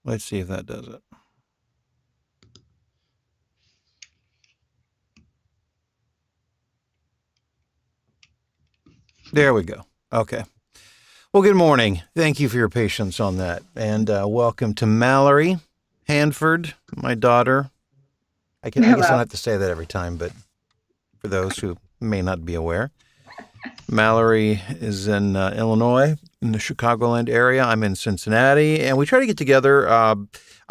Let's see if that does it. There we go. Okay. Well, good morning. Thank you for your patience on that. And welcome to Mallory Hanford, my daughter. I guess I don't Hello. have to say that every time, but for those who may not be aware, Mallory is in Illinois, in the Chicagoland area. I'm in Cincinnati, and we try to get together. I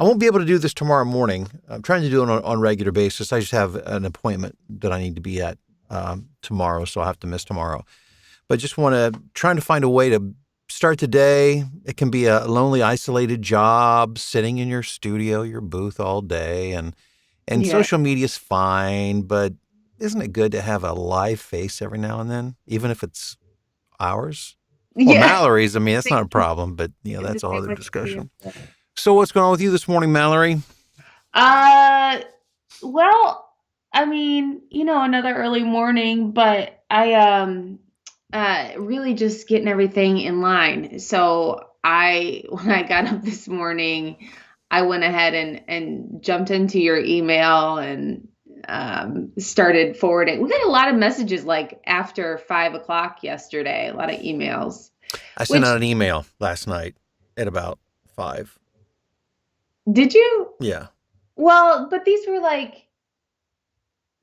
won't be able to do this tomorrow morning. I'm trying to do it on a regular basis. I just have an appointment that I need to be at tomorrow, so I'll have to miss tomorrow. But just want to trying to find a way to start the day. It can be a lonely, isolated job, sitting in your studio, your booth all day, and Yeah. social media's fine, but isn't it good to have a live face every now and then, even if it's ours? Well, Yeah. Mallory's, I mean, that's Same, not a problem, but the that's a whole same other with me. discussion. So what's going on with you this morning, Mallory? Uh, well, I mean, another early morning, but I really just getting everything in line. So when I got up this morning, I went ahead and jumped into your email and started forwarding. We got a lot of messages like after 5 o'clock yesterday, a lot of emails, I sent which out an email last night at about 5. did you? Yeah. Well, but these were like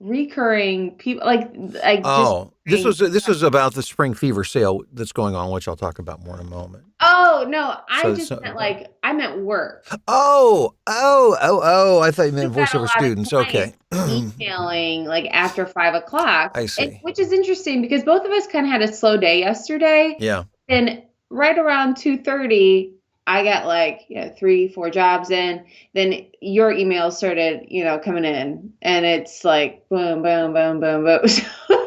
recurring people, like just Oh, saying, this was about the spring fever sale that's going on, which I'll talk about more in a moment. oh no, I just So meant like I meant work. I thought you You meant got a voiceover lot of students. clients Okay. emailing like after 5 o'clock, I and see. which is interesting because both of us kind of had a slow day yesterday. Yeah. And right around 2:30, I got like, 3, 4 jobs in. Then your emails started, coming in, and it's like boom, boom, boom, boom, boom.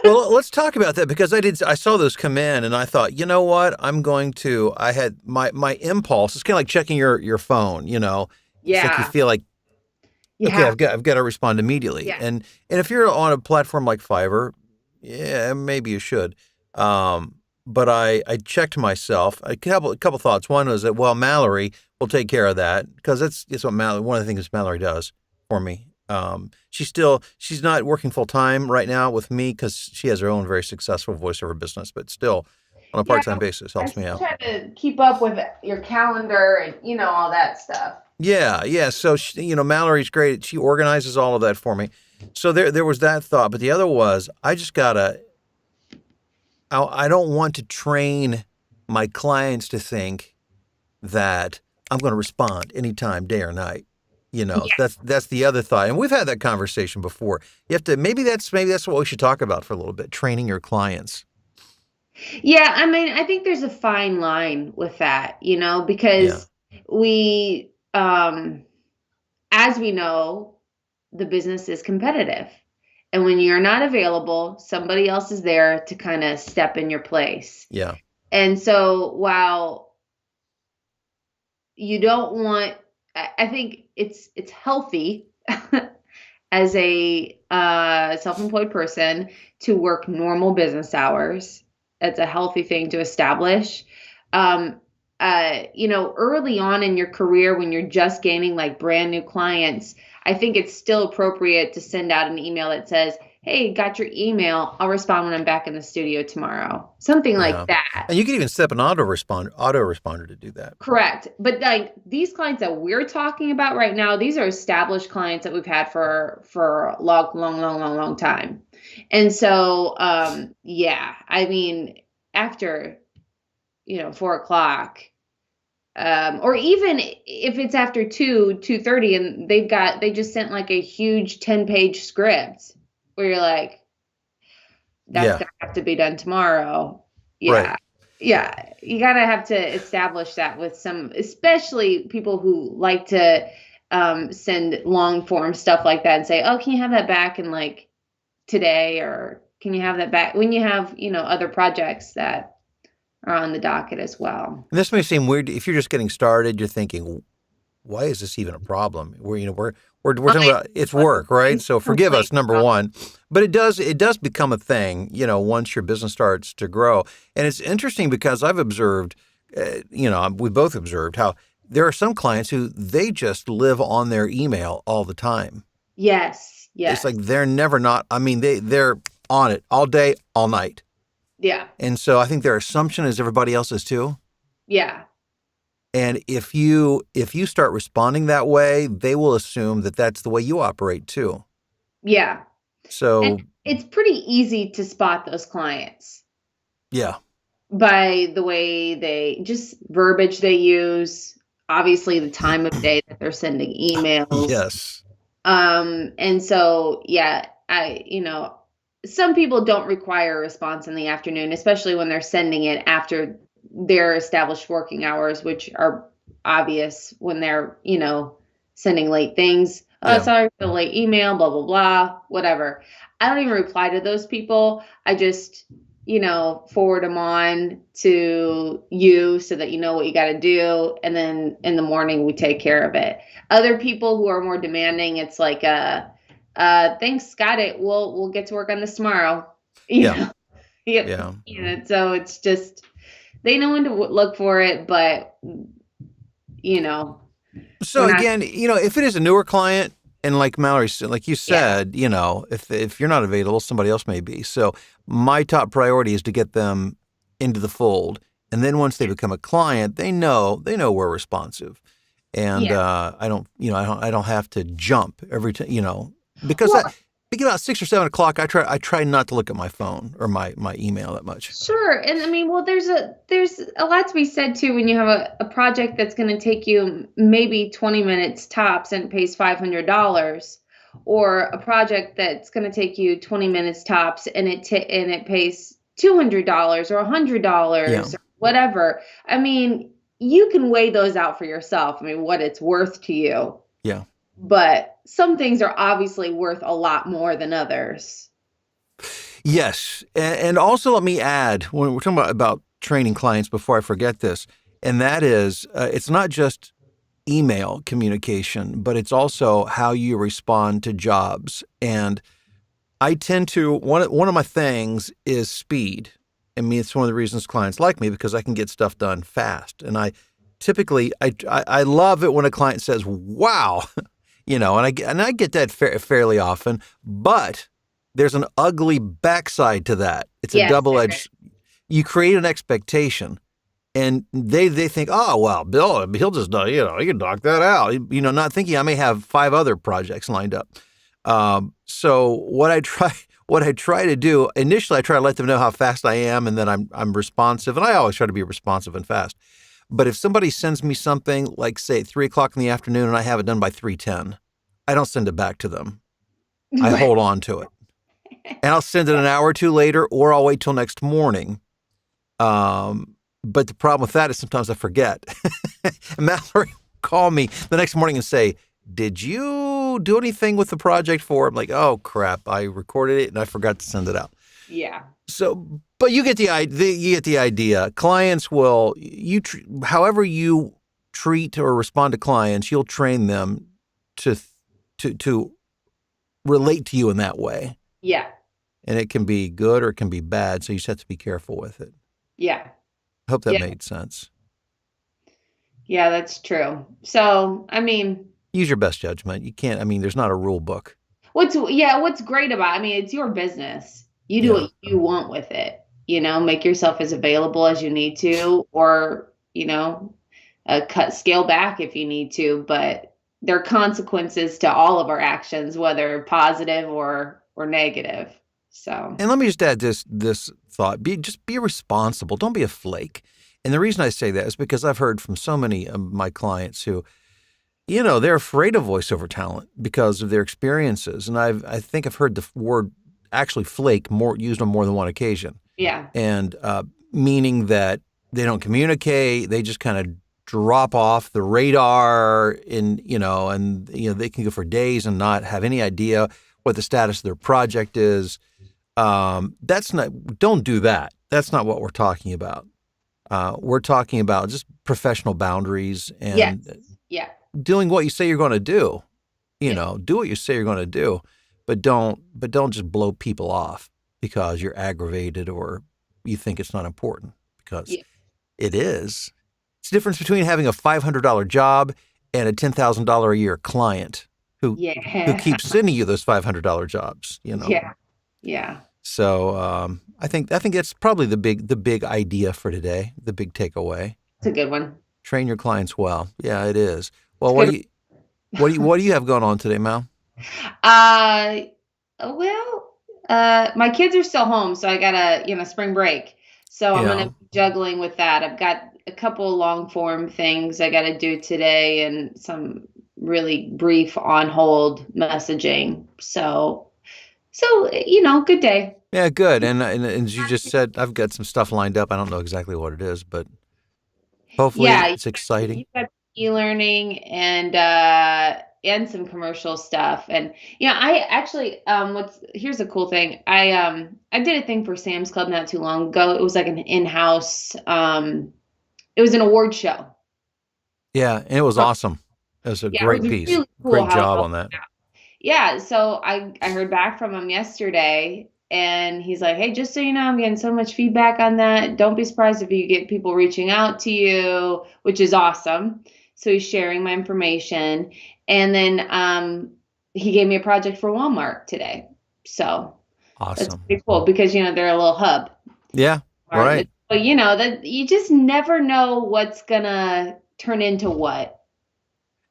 Well, let's talk about that because I saw those come in and I thought, you know what? I had my impulse. It's kind of like checking your phone, you know. It's like you Yeah, feel like, you okay, have, I've got to respond immediately. yeah. And if you're on a platform like Fiverr, yeah, maybe you should. But I checked myself. A couple thoughts. One was that, well, Mallory will take care of that because that's what Mallory. One of the things Mallory does for me. She's not working full time right now with me because she has her own very successful voiceover business, but still on a part Yeah, time basis I helps me still out. try to keep up with your calendar and all that stuff. Yeah, yeah. So Mallory's great. She organizes all of that for me. So there was that thought, but the other was I just gotta. I don't want to train my clients to think that I'm going to respond anytime, day or night. You know, Yeah. that's the other thought, and we've had that conversation before. You have to maybe that's what we should talk about for a little bit. Training your clients. Yeah, I mean, I think there's a fine line with that, Yeah, because we as we know, the business is competitive. And when you're not available, somebody else is there to kind of step in your place. yeah, And so while you don't want, I think it's healthy as a self-employed person to work normal business hours. It's a healthy thing to establish. Um, Early on in your career when you're just gaining like brand new clients, I think it's still appropriate to send out an email that says, "Hey, got your email. I'll respond when I'm back in the studio tomorrow." Something like yeah. that. And you can even set up an auto responder to do that. Correct. But like these clients that we're talking about right now, these are established clients that we've had for a long, long, long, long, long time. And so yeah, I mean, after 4 o'clock, or even if it's after 2:30 and they just sent like a huge 10-page script where you're like, that's Yeah, gonna have to be done tomorrow. right. Yeah. Yeah. You gotta have to establish that with some, especially people who like to send long form stuff like that and say, oh, can you have that back in like today? Or can you have that back when you have, other projects that are on the docket as well. And this may seem weird if you're just getting started. You're thinking, why is this even a problem? We're Oh, talking about it's work, right? it's So forgive totally us, number a problem. one, but it does become a thing, once your business starts to grow, and it's interesting because I've observed, we both observed how there are some clients who they just live on their email all the time. Yes. It's Yes. like they're never not. I mean, they're on it all day, all night. Yeah. And so I think their assumption is everybody else is too. Yeah. And if you start responding that way, they will assume that that's the way you operate too. Yeah. So And it's pretty easy to spot those clients yeah, by the way they just verbiage they use, obviously the time of day that they're sending emails. yes, And so, yeah, some people don't require a response in the afternoon, especially when they're sending it after their established working hours, which are obvious when they're, sending late things. Oh, yeah, sorry for the late email, blah, blah, blah, whatever. I don't even reply to those people. I just, forward them on to you so that you know what you got to do. And then in the morning, we take care of it. Other people who are more demanding, it's like, thanks, got it. We'll get to work on this tomorrow. You yeah, know? Yep. yeah. So it's just they know when to look for it, but So we're not. again, if it is a newer client, and like Mallory said, like you Yeah. said, if you're not available, somebody else may be. So my top priority is to get them into the fold, and then once they become a client, they know we're responsive, and Yeah. I don't have to jump every time, because Well, that. Because about 6 or 7 o'clock, I try not to look at my phone or my email that much. sure. And I mean, well, there's a lot to be said too when you have a project that's going to take you maybe 20 minutes tops and pays $500, or a project that's going to take you 20 minutes tops and it pays $200 or Yeah, $100 or whatever. I mean, you can weigh those out for yourself. I mean, what it's worth to you. yeah. But some things are obviously worth a lot more than others. Yes. And also let me add, when we're talking about training clients before I forget this, and that is it's not just email communication, but it's also how you respond to jobs. And I tend to, one of my things is speed. I mean, it's one of the reasons clients like me because I can get stuff done fast. And I love it when a client says, wow, and I get that fairly often, but there's an ugly backside to that. It's a Yes. double edged. You create an expectation, and they think, oh well, Bill, he'll just he can knock that out. Not thinking I may have 5 other projects lined up. So what I try to do initially, I try to let them know how fast I am, and that I'm responsive, and I always try to be responsive and fast. But if somebody sends me something like, say, at 3 o'clock in the afternoon and I have it done by 3:10, I don't send it back to them. I hold on to it. And I'll send it an hour or two later, or I'll wait till next morning. But the problem with that is sometimes I forget. And Mallory will call me the next morning and say, did you do anything with the project for? I'm like, oh, crap. I recorded it and I forgot to send it out. Yeah. So, but you get the idea. Clients will, however you treat or respond to clients, you'll train them to relate to you in that way. Yeah. And it can be good or it can be bad. So you just have to be careful with it. Yeah. I hope that Yeah. made sense. Yeah, that's true. So, I mean, Use your best judgment. You can't, there's not a rule book. what's great about, I mean, it's your business. You do Yeah. what you want with it. Make yourself as available as you need to, or, scale back if you need to, but there are consequences to all of our actions, whether positive or negative. So, And let me just add this thought. Be responsible. Don't be a flake. And the reason I say that is because I've heard from so many of my clients who, they're afraid of voiceover talent because of their experiences. And I think I've heard the word actually flake used on more than one occasion. yeah. And meaning that they don't communicate, they just kind of drop off the radar and they can go for days and not have any idea what the status of their project is. Don't do that. That's not what we're talking about. We're talking about just professional boundaries and Yes. Yeah. doing what you say you're going to do. Yeah. Do what you say you're going to do, but don't just blow people off because you're aggravated or you think it's not important, because Yeah. it is. It's the difference between having a $500 job and a $10,000 a year client who Yeah. keeps sending you those $500 jobs. You know. Yeah. Yeah. So I think that's probably the big idea for today. The big takeaway: It's a good one. train your clients well. Yeah, it is. Well, It's good. what do you have going on today, Mal? Uh, well, my kids are still home, so I got spring break. So I'm Yeah. gonna be juggling with that. I've got a couple long form things I gotta do today and some really brief on hold messaging. So, good day. Yeah, good. And as you just said, I've got some stuff lined up. I don't know exactly what it is, but hopefully Yeah, it's exciting. you've got e-learning and some commercial stuff. And I actually here's a cool thing. I did a thing for Sam's Club not too long ago. It was like an in-house it was an award show. Yeah, and it was awesome. It was a Yeah, it great was piece. really cool Great how it job all on that. turned out. Yeah, so I heard back from him yesterday and he's like, "Hey, just so you know, I'm getting so much feedback on that. Don't be surprised if you get people reaching out to you," which is awesome. So he's sharing my information. And then he gave me a project for Walmart today. So that's Awesome. pretty cool because they're a little hub. Yeah, right. But that you just never know what's gonna turn into what.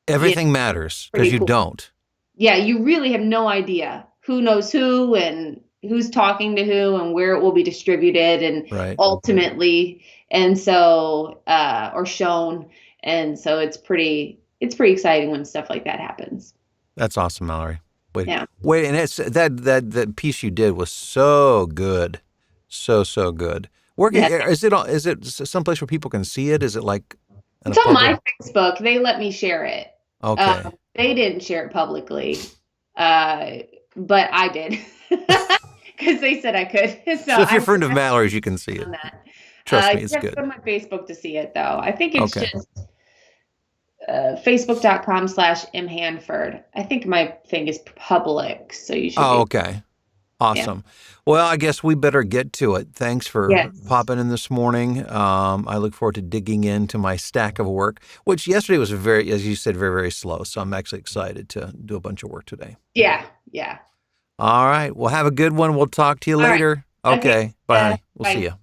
Everything matters because Pretty you cool. don't. Yeah, you really have no idea who knows who and who's talking to who and where it will be distributed and Right. ultimately and so or shown. And so it's pretty exciting when stuff like that happens. That's awesome, Mallory. Yeah. Wait, and it's that piece you did was so good. So good. Yeah. Is it someplace where people can see it? Is it like It's on my Facebook. They let me share it. Okay. They didn't share it publicly, but I did because they said I could. So if you're a friend of Mallory's, you can see it. Trust me, it's good. You have to go to my Facebook to see it, though. I think it's Okay. just facebook.com/mhanford. I think my thing is public, so you should. Oh, okay. Awesome. Well, I guess we better get to it. Thanks for popping in this morning. I look forward to digging into my stack of work, which yesterday was as you said, very, very slow. So I'm actually excited to do a bunch of work today. Yeah. All right. Well, have a good one. We'll talk to you later. Right. Okay. Bye. We'll see you.